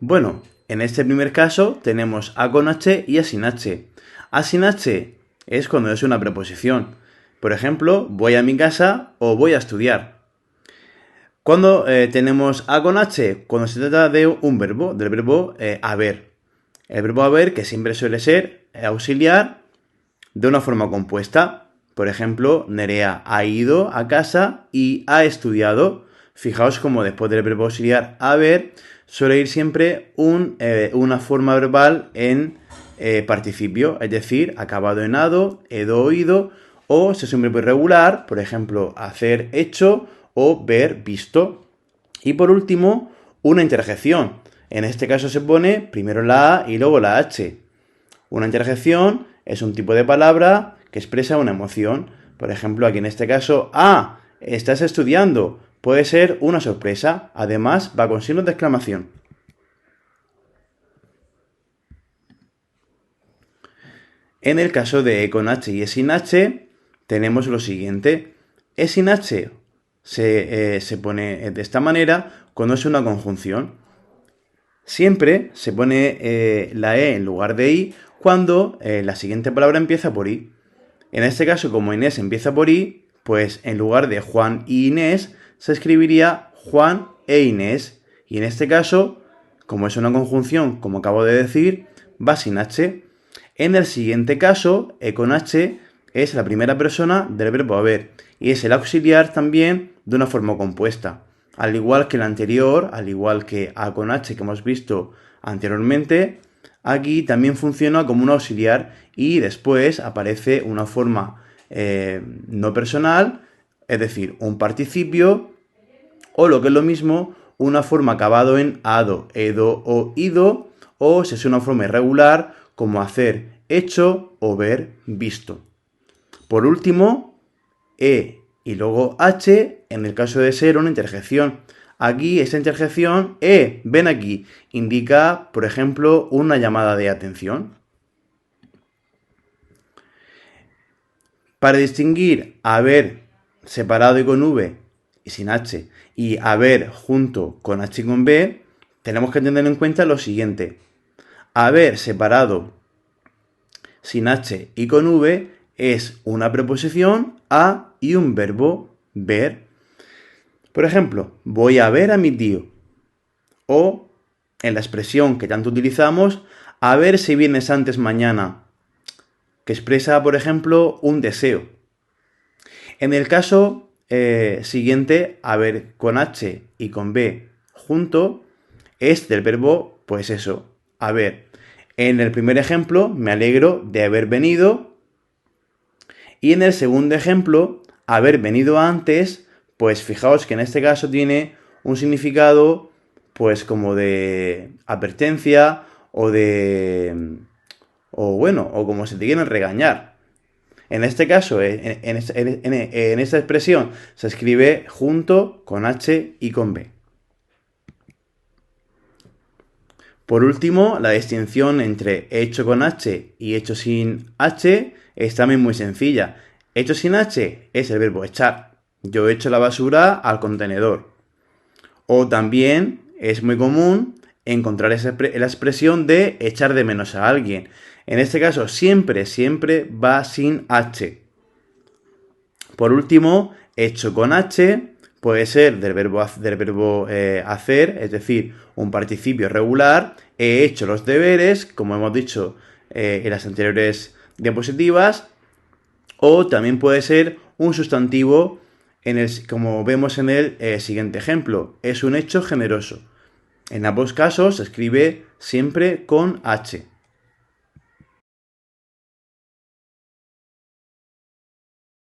Bueno, en este primer caso tenemos a con H y a sin H. A sin H es cuando es una preposición. Por ejemplo, voy a mi casa o voy a estudiar. Cuando tenemos a con H, cuando se trata de un verbo, del verbo haber. El verbo haber, que siempre suele ser auxiliar de una forma compuesta. Por ejemplo, Nerea ha ido a casa y ha estudiado. Fijaos como después del verbo auxiliar haber suele ir siempre una forma verbal en participio, es decir, acabado en ado, edo, oído, o si es un verbo irregular, por ejemplo, hacer, hecho, o ver, visto. Y por último, una interjección. En este caso se pone primero la A y luego la H. Una interjección es un tipo de palabra que expresa una emoción. Por ejemplo, aquí en este caso, estás estudiando. Puede ser una sorpresa. Además, va con signos de exclamación. En el caso de E con H y E sin H, tenemos lo siguiente. E sin H se pone de esta manera cuando es una conjunción. Siempre se pone la E en lugar de I cuando la siguiente palabra empieza por I. En este caso, como Inés empieza por I, pues en lugar de Juan y Inés, se escribiría Juan e Inés. Y en este caso, como es una conjunción, como acabo de decir, va sin H. En el siguiente caso, E con H es la primera persona del verbo haber y es el auxiliar también de una forma compuesta. Al igual que el anterior, al igual que A con H que hemos visto anteriormente, aquí también funciona como un auxiliar y después aparece una forma no personal, es decir, un participio, o lo que es lo mismo, una forma acabado en ado, edo o ido, o si es una forma irregular, como hacer, hecho o ver, visto. Por último, E y luego H, en el caso de ser una interjección. Aquí, esta interjección, ven aquí, indica, por ejemplo, una llamada de atención. Para distinguir haber separado y con V y sin H y haber junto con H y con B, tenemos que tener en cuenta lo siguiente. Haber separado sin H y con V es una preposición a y un verbo ver. Por ejemplo, voy a ver a mi tío. O, en la expresión que tanto utilizamos, a ver si vienes antes mañana, que expresa, por ejemplo, un deseo. En el caso siguiente, haber con H y con B junto, es del verbo, pues eso, haber. En el primer ejemplo, me alegro de haber venido. Y en el segundo ejemplo, haber venido antes, pues fijaos que en este caso tiene un significado pues como de advertencia o o como si te quieren regañar. En este caso, en esta expresión, se escribe junto con H y con B. Por último, la distinción entre hecho con H y hecho sin H es también muy sencilla. Hecho sin H es el verbo echar. Yo echo la basura al contenedor. O también es muy común encontrar la expresión de echar de menos a alguien. En este caso, siempre va sin H. Por último, hecho con H puede ser del verbo hacer, es decir, un participio regular. He hecho los deberes, como hemos dicho en las anteriores diapositivas. O también puede ser un sustantivo, como vemos en el siguiente ejemplo. Es un hecho generoso. En ambos casos se escribe siempre con H.